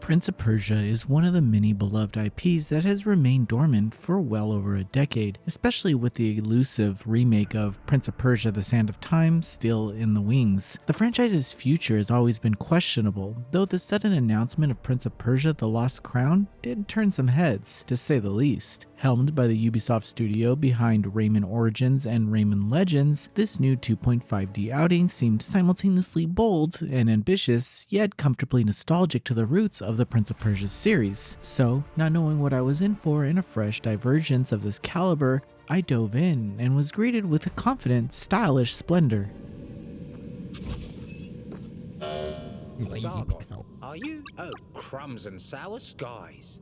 Prince of Persia is one of the many beloved IPs that has remained dormant for well over a decade, especially with the elusive remake of Prince of Persia: The Sand of Time still in the wings. The franchise's future has always been questionable, though the sudden announcement of Prince of Persia: The Lost Crown did turn some heads, to say the least. Helmed by the Ubisoft studio behind Rayman Origins and Rayman Legends, this new 2.5D outing seemed simultaneously bold and ambitious, yet comfortably nostalgic to the roots of the Prince of Persia series. So, not knowing what I was in for in a fresh divergence of this caliber, I dove in and was greeted with a confident, stylish splendor. Sargon, are you? Oh, crumbs and sour skies.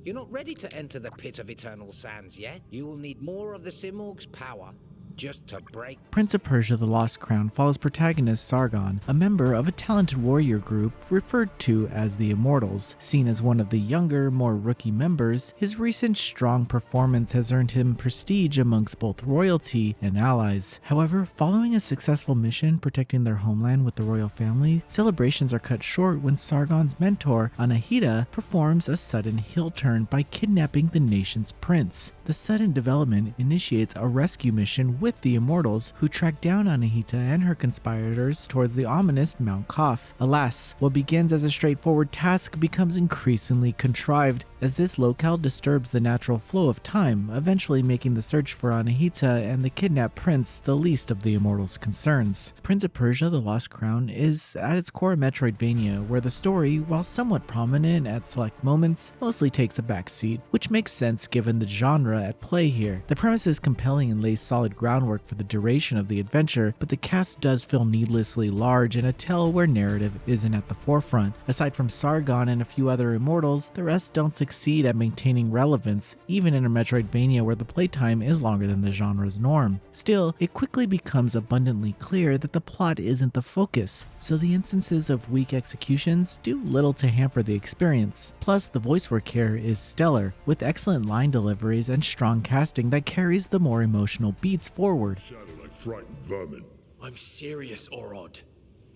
You're not ready to enter the pit of eternal sands yet. You will need more of the Simorg's power just to break. Prince of Persia: The Lost Crown follows protagonist Sargon, a member of a talented warrior group referred to as the Immortals. Seen as one of the younger, more rookie members, his recent strong performance has earned him prestige amongst both royalty and allies. However, following a successful mission protecting their homeland with the royal family, celebrations are cut short when Sargon's mentor, Anahita, performs a sudden heel turn by kidnapping the nation's prince. The sudden development initiates a rescue mission with the Immortals, who track down Anahita and her conspirators towards the ominous Mount Koth. Alas, what begins as a straightforward task becomes increasingly contrived, as this locale disturbs the natural flow of time, eventually making the search for Anahita and the kidnapped prince the least of the Immortals' concerns. Prince of Persia: The Lost Crown is at its core a Metroidvania, where the story, while somewhat prominent at select moments, mostly takes a backseat, which makes sense given the genre at play here. The premise is compelling and lays solid groundwork for the duration of the adventure, but the cast does feel needlessly large in a tale where narrative isn't at the forefront. Aside from Sargon and a few other Immortals, the rest don't succeed at maintaining relevance, even in a Metroidvania where the playtime is longer than the genre's norm. Still, it quickly becomes abundantly clear that the plot isn't the focus, so the instances of weak executions do little to hamper the experience. Plus, the voice work here is stellar, with excellent line deliveries and strong casting that carries the more emotional beats forward. Shadow like frightened vermin. I'm serious, Orod.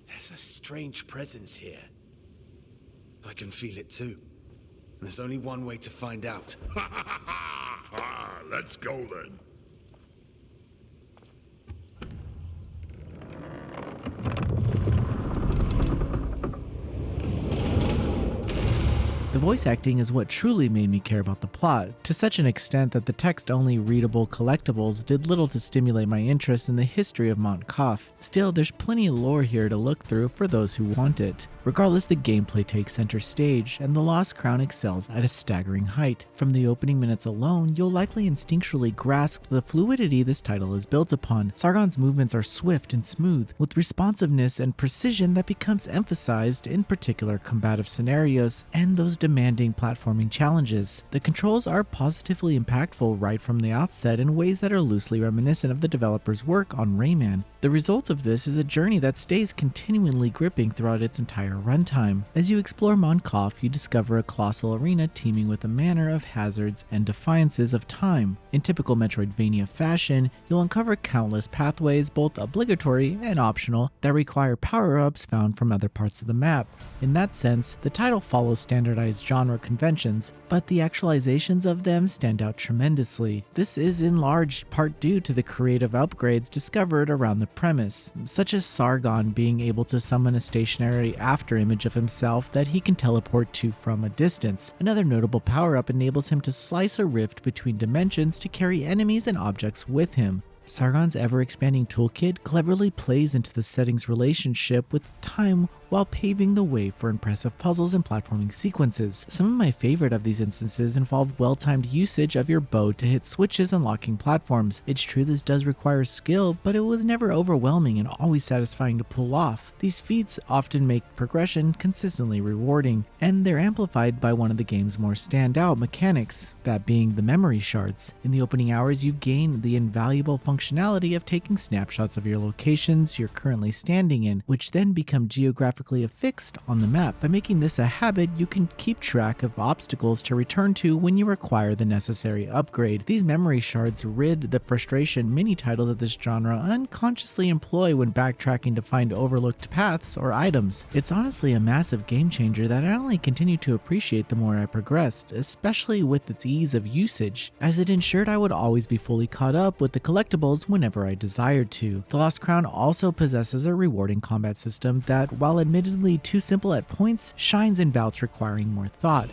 There's a strange presence here. I can feel it too. And there's only one way to find out. Let's go then. The voice acting is what truly made me care about the plot, to such an extent that the text-only readable collectibles did little to stimulate my interest in the history of Mount Koth. Still, there's plenty of lore here to look through for those who want it. Regardless, the gameplay takes center stage, and the Lost Crown excels at a staggering height. From the opening minutes alone, you'll likely instinctually grasp the fluidity this title is built upon. Sargon's movements are swift and smooth, with responsiveness and precision that becomes emphasized in particular combative scenarios and those demanding platforming challenges. The controls are positively impactful right from the outset in ways that are loosely reminiscent of the developer's work on Rayman. The result of this is a journey that stays continually gripping throughout its entire runtime. As you explore Mount Koth, you discover a colossal arena teeming with a manner of hazards and defiances of time. In typical Metroidvania fashion, you'll uncover countless pathways, both obligatory and optional, that require power-ups found from other parts of the map. In that sense, the title follows standardized genre conventions, but the actualizations of them stand out tremendously. This is in large part due to the creative upgrades discovered around the premise, such as Sargon being able to summon a stationary after image of himself that he can teleport to from a distance. Another notable power-up enables him to slice a rift between dimensions to carry enemies and objects with him. Sargon's ever-expanding toolkit cleverly plays into the setting's relationship with time while paving the way for impressive puzzles and platforming sequences. Some of my favorite of these instances involve well-timed usage of your bow to hit switches unlocking platforms. It's true this does require skill, but it was never overwhelming and always satisfying to pull off. These feats often make progression consistently rewarding, and they're amplified by one of the game's more standout mechanics, that being the memory shards. In the opening hours, you gain the invaluable functionality of taking snapshots of your locations you're currently standing in, which then become geographic geographically affixed on the map. By making this a habit, you can keep track of obstacles to return to when you require the necessary upgrade. These memory shards rid the frustration many titles of this genre unconsciously employ when backtracking to find overlooked paths or items. It's honestly a massive game changer that I only continue to appreciate the more I progressed, especially with its ease of usage, as it ensured I would always be fully caught up with the collectibles whenever I desired to. The Lost Crown also possesses a rewarding combat system that, while admittedly too simple at points, shines in bouts requiring more thought.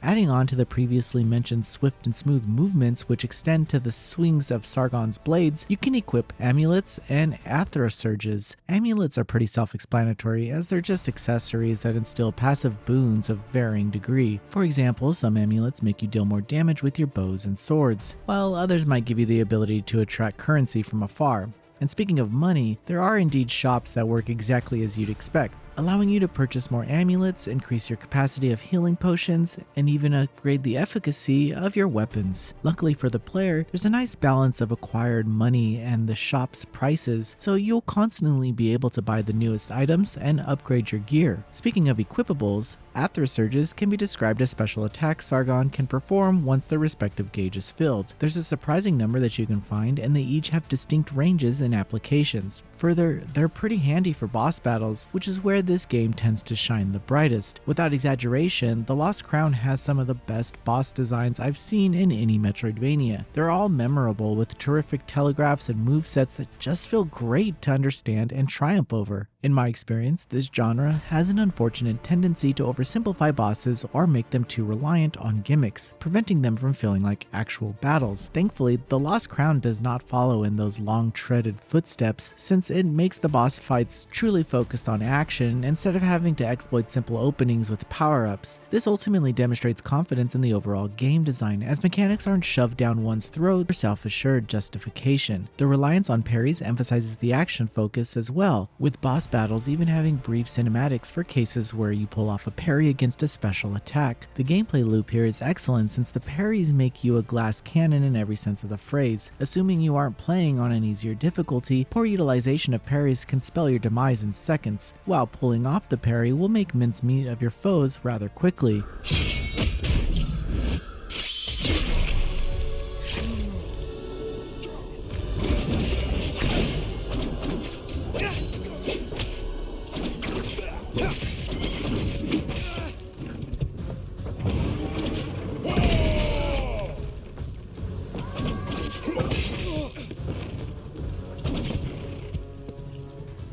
Adding on to the previously mentioned swift and smooth movements which extend to the swings of Sargon's blades, you can equip amulets and athrosurges. Amulets are pretty self-explanatory, as they're just accessories that instill passive boons of varying degree. For example, some amulets make you deal more damage with your bows and swords, while others might give you the ability to attract currency from afar. And speaking of money, there are indeed shops that work exactly as you'd expect, allowing you to purchase more amulets, increase your capacity of healing potions, and even upgrade the efficacy of your weapons. Luckily for the player, there's a nice balance of acquired money and the shop's prices, so you'll constantly be able to buy the newest items and upgrade your gear. Speaking of equipables, athrosurges can be described as special attacks Sargon can perform once their respective gauge is filled. There's a surprising number that you can find, and they each have distinct ranges and applications. Further, they're pretty handy for boss battles, which is where this game tends to shine the brightest. Without exaggeration, The Lost Crown has some of the best boss designs I've seen in any Metroidvania. They're all memorable, with terrific telegraphs and movesets that just feel great to understand and triumph over. In my experience, this genre has an unfortunate tendency to oversimplify bosses or make them too reliant on gimmicks, preventing them from feeling like actual battles. Thankfully, The Lost Crown does not follow in those long-treaded footsteps, since it makes the boss fights truly focused on action instead of having to exploit simple openings with power-ups. This ultimately demonstrates confidence in the overall game design, as mechanics aren't shoved down one's throat for self-assured justification. The reliance on parries emphasizes the action focus as well, with boss battles even having brief cinematics for cases where you pull off a parry against a special attack. The gameplay loop here is excellent, since the parries make you a glass cannon in every sense of the phrase. Assuming you aren't playing on an easier difficulty, poor utilization of parries can spell your demise in seconds, while pulling off the parry will make mincemeat of your foes rather quickly.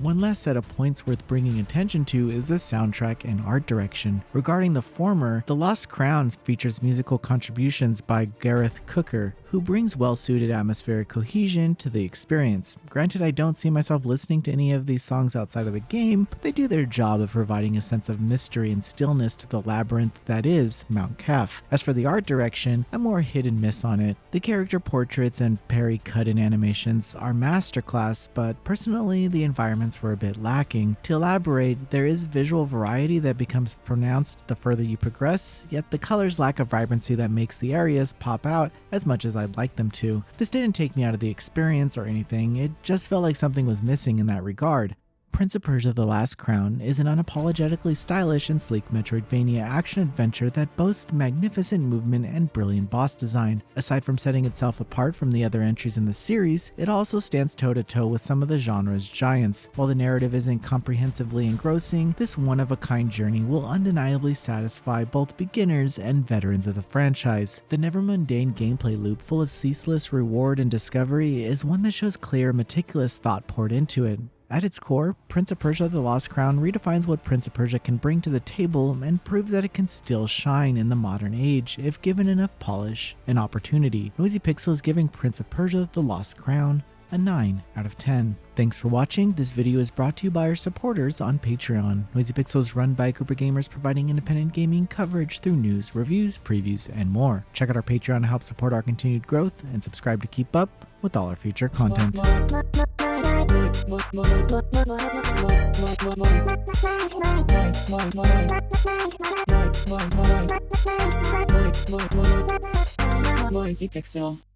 One last set of points worth bringing attention to is the soundtrack and art direction. Regarding the former, The Lost Crown features musical contributions by Gareth Cooker, who brings well-suited atmospheric cohesion to the experience. Granted, I don't see myself listening to any of these songs outside of the game, but they do their job of providing a sense of mystery and stillness to the labyrinth that is Mount Kaf. As for the art direction, I'm more hit and miss on it. The character portraits and parry cut-in animations are masterclass, but personally the environments were a bit lacking. To elaborate, there is visual variety that becomes pronounced the further you progress, yet the colors lack a vibrancy that makes the areas pop out as much as I'd like them to. This didn't take me out of the experience or anything, it just felt like something was missing in that regard. Prince of Persia: The Last Crown is an unapologetically stylish and sleek Metroidvania action-adventure that boasts magnificent movement and brilliant boss design. Aside from setting itself apart from the other entries in the series, it also stands toe-to-toe with some of the genre's giants. While the narrative isn't comprehensively engrossing, this one-of-a-kind journey will undeniably satisfy both beginners and veterans of the franchise. The never-mundane gameplay loop, full of ceaseless reward and discovery, is one that shows clear, meticulous thought poured into it. At its core, Prince of Persia: The Lost Crown redefines what Prince of Persia can bring to the table and proves that it can still shine in the modern age if given enough polish and opportunity. Noisy Pixel is giving Prince of Persia: The Lost Crown a 9 out of 10. Thanks for watching. This video is brought to you by our supporters on Patreon. Noisy Pixel is run by a group of gamers providing independent gaming coverage through news, reviews, previews, and more. Check out our Patreon to help support our continued growth and subscribe to keep up with all our future content. Noisy Pixel.